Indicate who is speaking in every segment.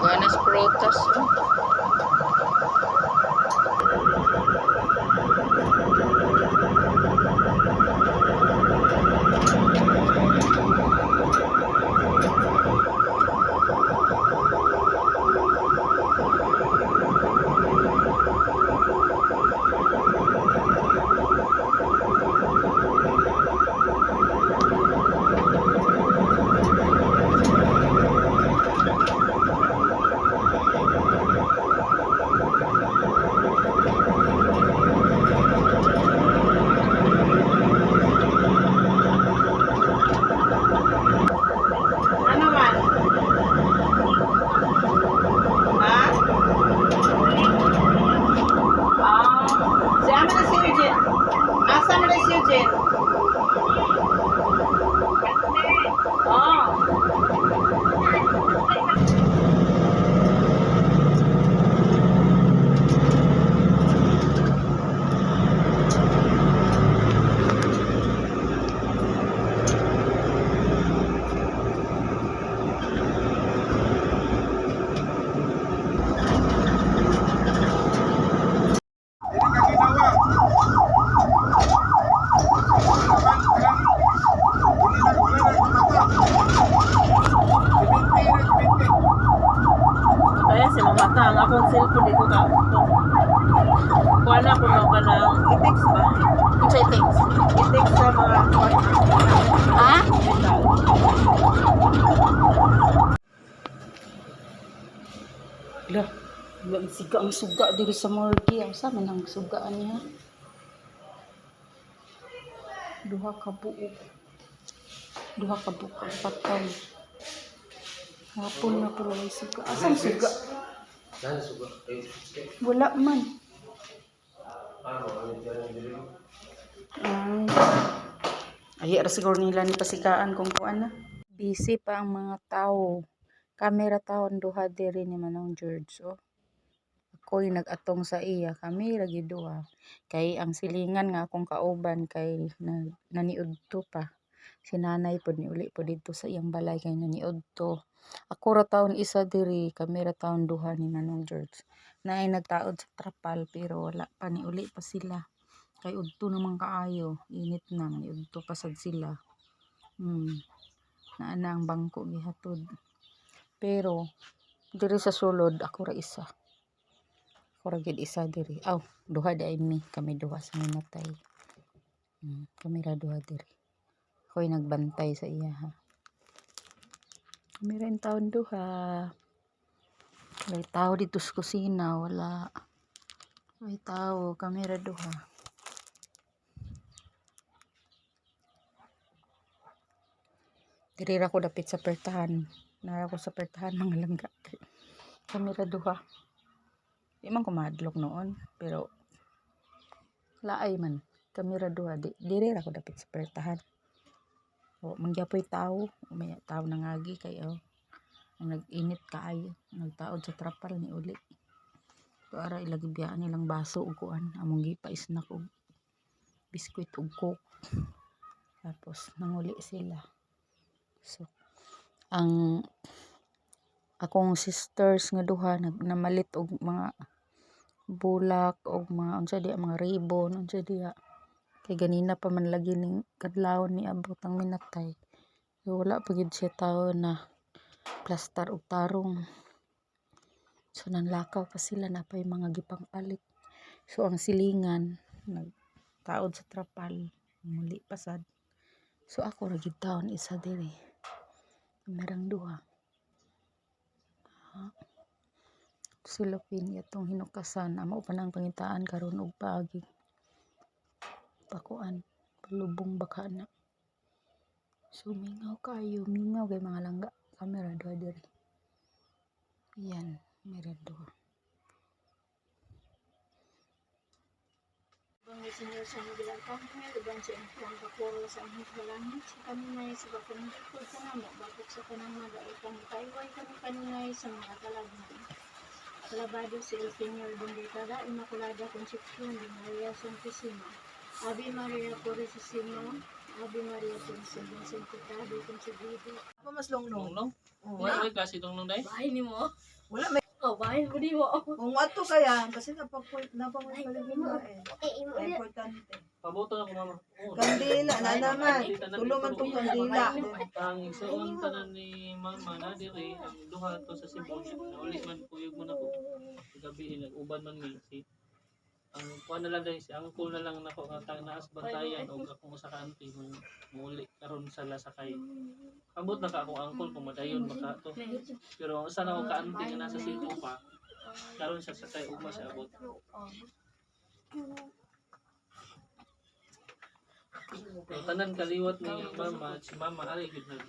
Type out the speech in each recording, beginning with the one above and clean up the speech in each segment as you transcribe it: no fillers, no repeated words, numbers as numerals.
Speaker 1: Ganas protas.
Speaker 2: Ano man? Ha? Si Ama na si Eugene. Asa mo na si Eugene? Kaya si mamata ang akong cellphone dito ka. Kuha na ko ka ng i-text ba?
Speaker 1: Unsa i-text?
Speaker 2: I-text sa mga
Speaker 1: Ha? Lah, wala siga ang suga diri sa morgue. Ang sa man ang sugaan niya. Duha ka buok. Duha ka buok ang patay. Hapon na pero may suga. Asang suga? Wala man. Ay, ara siguro nila ni pasikaan kung kuan na. Busy pa ang mga tao. Kamera taon duha diri ni Manong George. Oh. Ako'y nag-atong sa iya. Kami lagi duha. Kay ang silingan nga akong kauban kay naniud to pa. Si nanay po ni uli po dito sa iyang balay kay naniud to. Ako ra taon isa diri. Kami ra taon duha ni Manong George. Naay nagtaod sa trapal pero wala pa ni uli pa sila. Kay udto naman kaayo. Init na. Udto pa sad sila. Naana ang bangko gihatod. Pero diri sa sulod ako ra isa. Ako ra gid isa diri. Aw, duha day mi, kami duha sa namatay. Kami ra duha diri. Ako'y nagbantay sa iya ha. Kami rin taon duha. May tao dito sa kusina, wala. May tao, kami ra duha. Diri ra ko dapit sa pertahan. Nara ko sa pertahan mga langga. Kami ra duha. Di man ko madlok noon, pero laay man. Kami ra duha. Diri ra ko dapit sa pertahan. O, mangyapoy tao. May tao nangagi kayo. Ang nag-init kaayo. Nagtaod sa trapal ni uli. So, ara ilagi biyaan nilang baso ug kuan. Among gipais na ko. Biskwit ug coke. Tapos, nanguli sila. So, ang akong sisters nga duha namalit og mga bulak og mga unsa diya mga ribbon unsa diya kay ganina pa man lagi ning kadlawon ni abot ang minatay. So, wala pa gid siya tao na plastar og tarong. So, nanlakaw pa sila na pa yung mga gipangpalit. So, ang silingan nagtaod sa trapal muli pasad. So, ako ra gid taon isa diri. Merang duha. Silupin itong hinukasan amo pa nang pangitaan karon og paagi pakuan palubong baka na. So mingaw kayo, mingaw kay mga langga. Kamera duha diri. Yan, mera duha.
Speaker 3: ni Senyor sa Miguel Arcangel, uban sa imong kapuro sa among kalangit, sa kanunay sa pagpangikod sa namo, bakit sa kanang magaitang kaiway kami kanunay sa mga talagman. Alabado si El Señor Bendita, Immaculada Concepcion de María Santísima, Ave María Purísima, Ave María Purísima, Santificado Concebido.
Speaker 2: Ako mas longlong.
Speaker 4: Longlong? Wala may klase longlong dahil?
Speaker 3: Bahay ni mo?
Speaker 2: Wala may
Speaker 3: Oh, bahay mo di mo.
Speaker 2: kung ato kaya kasi napapaligid mo eh. Ay, importante.
Speaker 4: Paboto na ko mama. Oo.
Speaker 2: Kandila na naman. Tulungan tong kandila.
Speaker 4: Ang isuon tanan ni mama na diri ang duha to sa Cebu. Uli man kuyog mo na ko. Gabi nag-uban man mi si ang kuan na lang dahil si uncle na lang nako nga tang naas bantayan og akong usa ka auntie muli karon sa lasakay. Ambot na ka akong uncle kung madayon baka to. Pero usa na ko ka auntie nga nasa Cebu pa. Karon sa sakay ugma sa abot. So, tanan kaliwat ni mama, si mama ari gid na.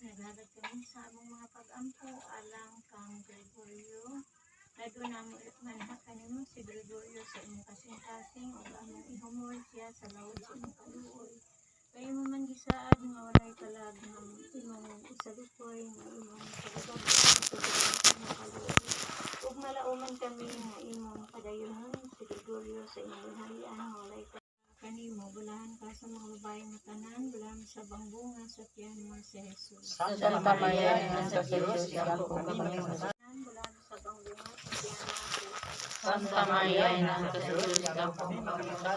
Speaker 3: Naghatag kami sa among mga pag-ampo alang kang Gregorio. Nado na mo manha kanimo si Gregorio sa imong kasing-kasing ug among ihumol siya sa lawod sa imong kaluoy. Kaya mo man gisaad nga walay kalag ng imong isalukoy nga imong pagabag sa imong kaluoy. Ug malauman kami nga imong padayonon si Gregorio sa imong harian nga walay kanimo, bulahan ka sa mga babae na tanan, bulahan sa bangbunga sa tiyan mo si Jesus.
Speaker 1: Santa Maria, Ina sa Diyos, Yapo kami sa
Speaker 3: Bulahan sa bangbunga sa tiyan mo si Jesus.
Speaker 1: Santa Maria, Ina sa Diyos, Yapo kami sa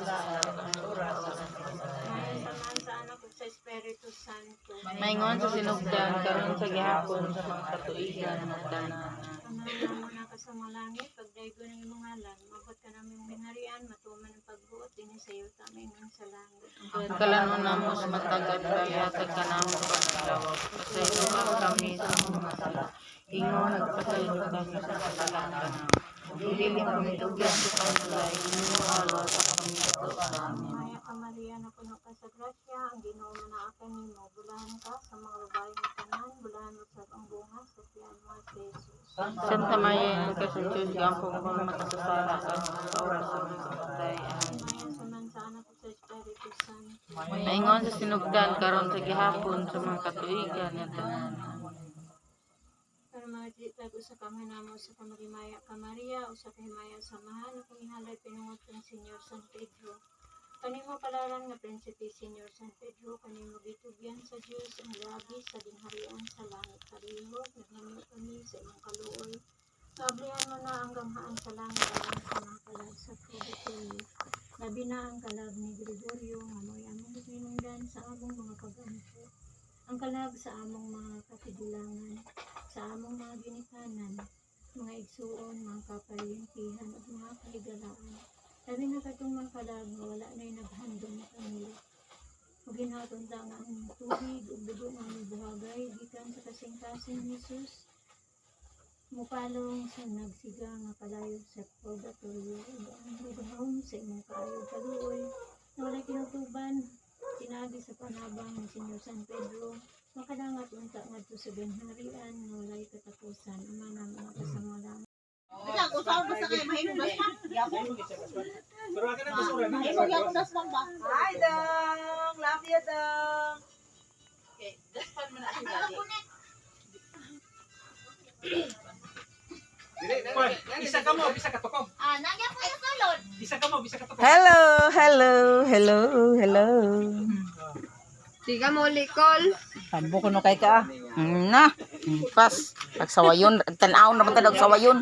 Speaker 3: Maya samahan sa anak ug sa Espiritu Santo.
Speaker 1: Maingon sa sinugdan, karon sa gihapon sa mga katuigan ng tanan.
Speaker 3: Kamala mo na ka sa mga langit, pagdaygo ng imong ngalan, mabot ka namin binarian, matuman ang pagbuot, din sa iyo tamingon sa langit.
Speaker 1: Kalanon na mo sa matagad kaya tagkanamo ka ng lawak. Pasaylo ka kami sa mga sala. Ingon, nagpasaylo kami sa kasalanan. Dililing kami tugyan sa kanulay, inyong alwa sa kami sa amin.
Speaker 3: Maya ka Maria, na puno ka sa grasya, ang Ginoo manaakan nimo, bulahan ka sa mga babae na tanan, bulahan mo sa bangbunga sa tiyan mo si Jesus.
Speaker 1: Santa Maria, Ina sa Diyos, Yapo kami makasasala ka sa oras sa mga kamatay. Amen.
Speaker 3: Maya samahan sa anak ug sa Espiritu Santo.
Speaker 1: Maingon sa sinugdan, karon sa gihapon sa mga katuigan ng tanan.
Speaker 3: Para magitag usa ka manamo sa kamagimaya ka Maria, usa ka himaya samahan akong ihalay pinungot ng Senyor San Pedro. Kanimo palaran nga prinsipe Senyor San Pedro, kanimo gitugyan sa Dios ang labi sa dinharian sa langit parihog, naghimo kami sa imong kaluoy. Kablihan mo na ang gamhaan sa langit alang sa mga kalag sa purgatorio. Labi na ang kalag ni Gregorio nga mo'y among hinungdan sa among mga pag-ampo. Ang kalag sa among mga katidulangan, sa among mga ginikanan, mga igsuon, mga kapalintihan at mga kaligalaan. Labi na katong mga kalag nga wala na'y naghandong na kanila. Ug ginaton ta nga ang tubig ug dugo nga among buhagay gikan sa kasing-kasing Jesus. Mupalong sa nagsiga nga kalayo sa purgatorio ug ang lugahom sa imong kaayog kaluoy na walay kinutuban tinagi sa panabang ni Senyor San Pedro makadangat unta ngadto sa ganharian nga walay katapusan ama na mga kasamalang.
Speaker 2: Hi dong, love you dong.
Speaker 5: Bisa ka mo, bisa ka tukog.
Speaker 3: Nagya ko yung salod.
Speaker 5: Bisa ka mo, bisa ka tukog.
Speaker 2: Hello, hello, hello, hello.
Speaker 6: Di ka mo likol.
Speaker 1: Tambo ko no kay ka. Na. Pas, nagsawayon. Tanaw naman tayo nagsawayon.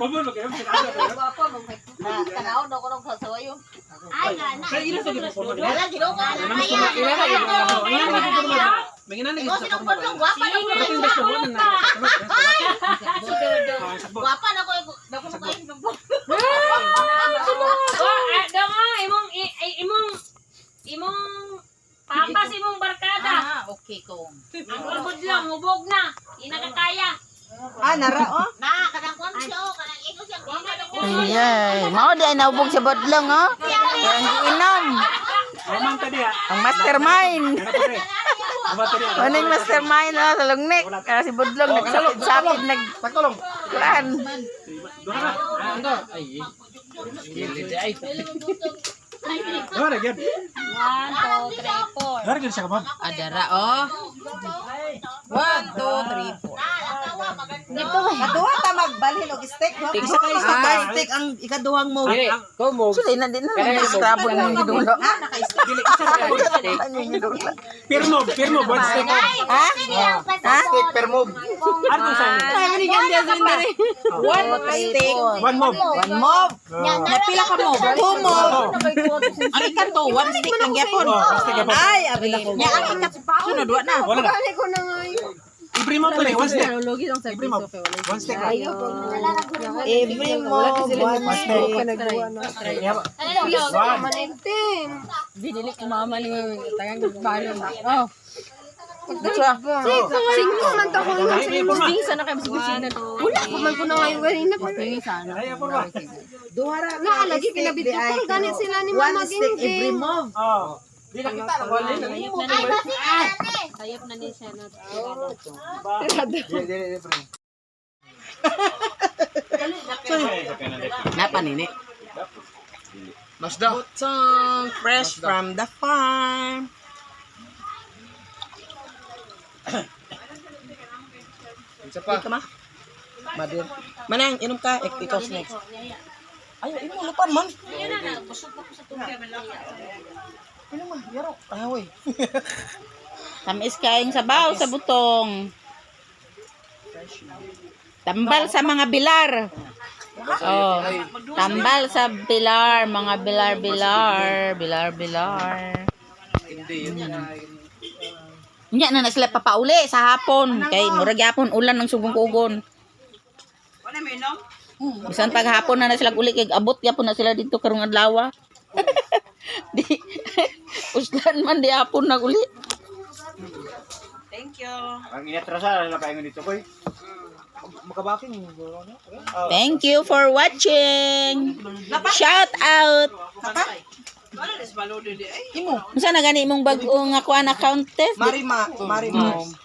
Speaker 2: Guwapa na ko. Dako mo kayo.
Speaker 3: Imong papas imong barkada.
Speaker 2: Okay ko.
Speaker 3: Ang ulbod lang, hubog na. Di na kakaya.
Speaker 2: Nara oh. Na, kanang konsyo, kanang ino siya.
Speaker 1: Ayay, mao di ay naubog sa bodlong, oh. Ang inom.
Speaker 5: Mamang tadi ya.
Speaker 1: Ang mastermind.
Speaker 5: Mamang tadi.
Speaker 1: Maning mastermind, oh, sa lungnik. Si bodlong nagsapid,
Speaker 5: Takolong.
Speaker 1: nagkuhan.
Speaker 5: Dora gyud.
Speaker 3: 1, 2, 3, 4.
Speaker 5: Dora gyud siya ka ma'am.
Speaker 2: Adara oh. 1, 2, 3, 4. Kaduha ta magbalhin og steak. Isa ka steak ang ikaduhang mo.
Speaker 1: Sila na din na nag-scrabble ng gidulo.
Speaker 2: Naka-steak.
Speaker 1: Ano yung gidulo?
Speaker 5: Pirmo, one steak.
Speaker 1: Ha? Ha?
Speaker 5: Steak per mob. Ano sa inyo?
Speaker 2: One steak.
Speaker 5: One mob.
Speaker 2: One mob. Napila ka mob? Two mob. Ang ikan to, one stick lang yapon. Ay, abi na ko. Nya ang ikat sunod wa na.
Speaker 5: Wala na. Every mob pa rin, one steak. Every mob. One steak.
Speaker 2: Every mob, one steak.
Speaker 3: Binili ko mama ni tagang balon. Oh.
Speaker 6: Singko man to ko sa musing sana kay busina. Wala ko man ko na ngayon wala na pa.
Speaker 3: Sana.
Speaker 2: Duhara
Speaker 6: Na lagi kinabidyo ko ganit sila ni
Speaker 2: one
Speaker 6: Mama
Speaker 2: stick every
Speaker 6: Gingging.
Speaker 2: mob.
Speaker 5: Oh. Di na kita na wala na.
Speaker 3: Sayop na ni siya na.
Speaker 2: Napa nini? Masda. Butong fresh from the farm. Isa pa. Ika ma? Madir. Manang, inom ka. Ikaw next. Ayaw, inom lupan man. Inom man, yaro. Ahoy.
Speaker 1: Tamis kaing sabaw sa butong. Tambal sa mga bilar. Oh, tambal sa bilar, mga bilar. Nya na sila papauli sa hapon kay murag yapon ulan ng sugong kugon.
Speaker 2: Wala may inom?
Speaker 1: Bisan pag hapon na sila uli kay abot yapon na sila dito karong adlaw. Di uslan man di hapon na uli.
Speaker 2: Thank you.
Speaker 5: Ang inatrasa na kayo dito koy. Makabaking
Speaker 1: Thank you for watching. Shout out.
Speaker 2: Wala des balode di ay.
Speaker 1: Imo, unsa na gani imong bag-o nga kuan account test?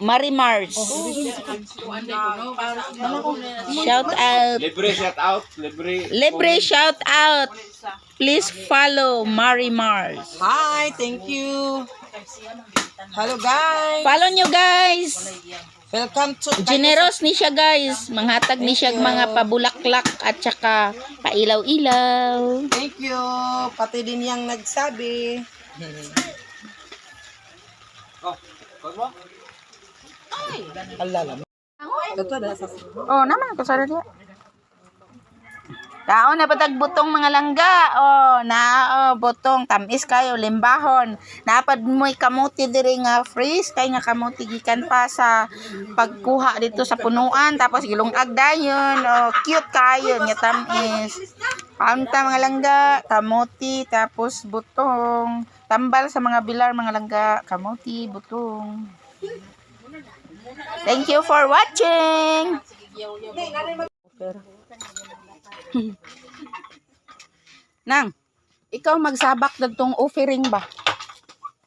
Speaker 1: Marimars. Shout out. Libre shout out. Please follow Marimars.
Speaker 2: Hi, thank you. Hello guys.
Speaker 1: Follow nyo guys.
Speaker 2: Welcome to
Speaker 1: Generous ni siya guys. Manghatag ni siya mga pabulaklak at saka pailaw-ilaw.
Speaker 2: Thank you. Pati din yang nagsabi. Alala.
Speaker 1: Oh, naman ako sa dia. Kaon na patag butong mga langga. Oh, butong tamis kayo limbahon. Napad mo'y kamuti diri nga freeze kay nga kamuti gikan pa sa pagkuha dito sa punuan tapos gilungag dayon. Oh, cute kayo nga tamis. Panta mga langga, kamuti tapos butong. Tambal sa mga bilar mga langga, kamuti, butong. Thank you for watching. Nang, ikaw magsabak dagtong offering ba?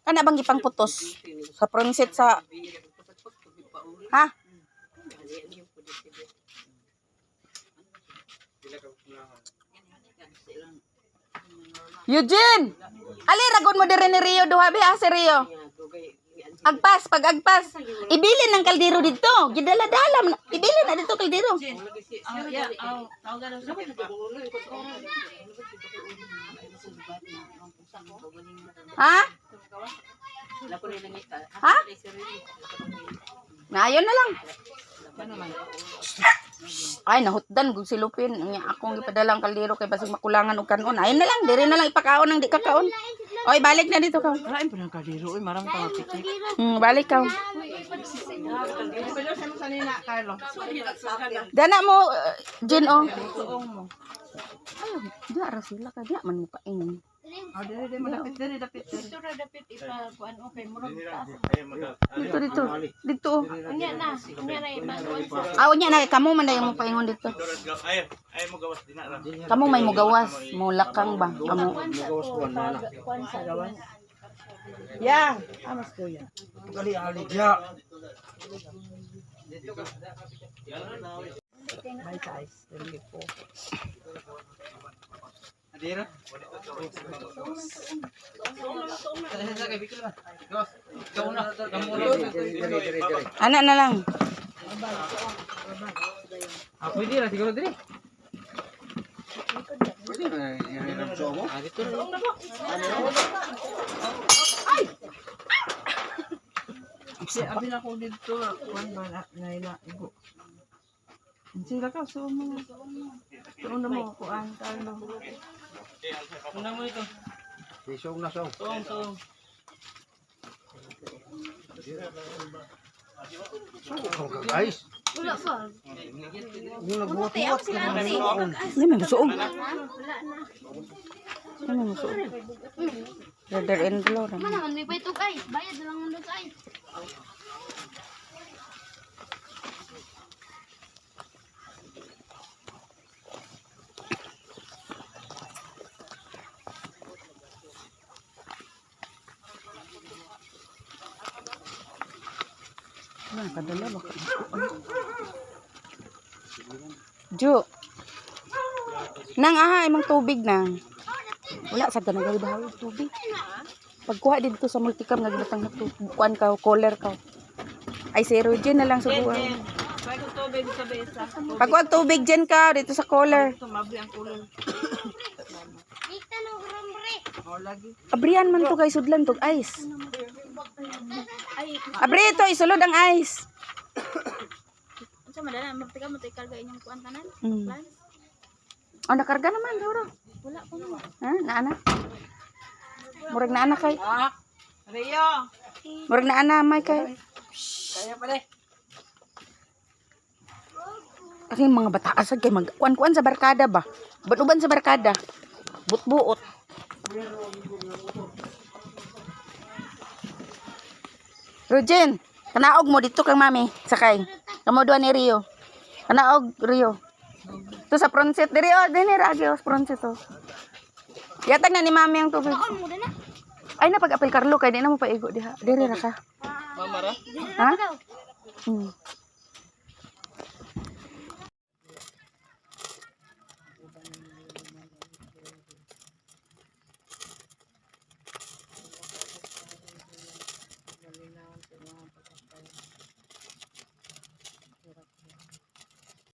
Speaker 1: Kana bang ipang putos sa pronsit sa ha? Eugene! Ali ragon mo diri ni Rio duha bi si Rio. Agpas, pag agpas. Ibilin ng kaldero dito. Gidala-dala. Ibilin na dito kaldero. Ha? Ha? Na, ayun na lang. Ay, nahutdan gud si Lupin. Nya akong gipadalang kaldero kay basig makulangan og kanon. Ay na lang, dire na lang ipakaon ang di kakaon. Oy, balik na dito ka.
Speaker 2: Wala pa ng kadiro. Uy, marami pa mapitik.
Speaker 1: Balik ka.
Speaker 2: Ipadaw sa mo sanina, Carlo.
Speaker 1: Dana mo, Jen, oh. Ay, di ara sila ka. Di man mo paingin.
Speaker 2: Oh, dire malapit dire dapit.
Speaker 3: Ito ra dapat ipakuan okay murag taas.
Speaker 1: Dito, dito. Dito.
Speaker 3: Unya na ipakuan sa
Speaker 1: Ah, unya na, kamo man dayon mo paingon dito. Kamo may mugawas, mo lakang ba? Kamo.
Speaker 3: kuan sa gawas.
Speaker 2: Yang, amas ko yan. Bye guys. Thank you po.
Speaker 1: Anak na lang.
Speaker 5: Pwede na siguro dire.
Speaker 2: Si abi na ko dito, kuan ba na igo. Sila ka sumo. Sumo mo kuan Carlo.
Speaker 4: Una mo ito. Song.
Speaker 6: Wala pa.
Speaker 1: Hindi man gusuog. Hindi man gusuog. Brother-in-law.
Speaker 6: Mana man may paitok ay. Bayad na lang nandun ay.
Speaker 1: Kadala ba ka? Jo. Nang aha imong tubig nang. Wala sa ganang bahaw tubig. Pagkuha dito sa multicam nagbutang na kuan ka collar ka. Ay zero dyan na lang sa buwan.
Speaker 2: Bago tubig sa besa.
Speaker 1: Pagkuha tubig dyan ka dito sa collar.
Speaker 2: Tumabli ang kulon. Oh, lagi.
Speaker 1: Abrihan man to kay sudlan tog ice. Abri ito isulod ang ice.
Speaker 6: Unsa madala magtika mo tay karga inyong kuan tanan?
Speaker 1: Oh nakarga naman duro.
Speaker 6: Wala pa mo.
Speaker 1: Ha, naana. Murag naana kay.
Speaker 2: Rio.
Speaker 1: Murag naana may kay.
Speaker 2: Kaya pala.
Speaker 1: Aking mga bata asag kay magkuan-kuan sa barkada ba? Uban sa barkada. But-buot. Rojen, kanaog mo dito kang mami, sakay. Kamo duha ni Rio. Kanaog Rio. To sa pronset diri oh, dini ra gyud pronset to. Yatag na ni mami ang tubig.
Speaker 6: Kaon mo dana.
Speaker 1: Ay na pag apil Carlo kay di na mo paigo diha. Diri ra ka.
Speaker 4: Mama ra.
Speaker 1: Ha?
Speaker 6: Daw.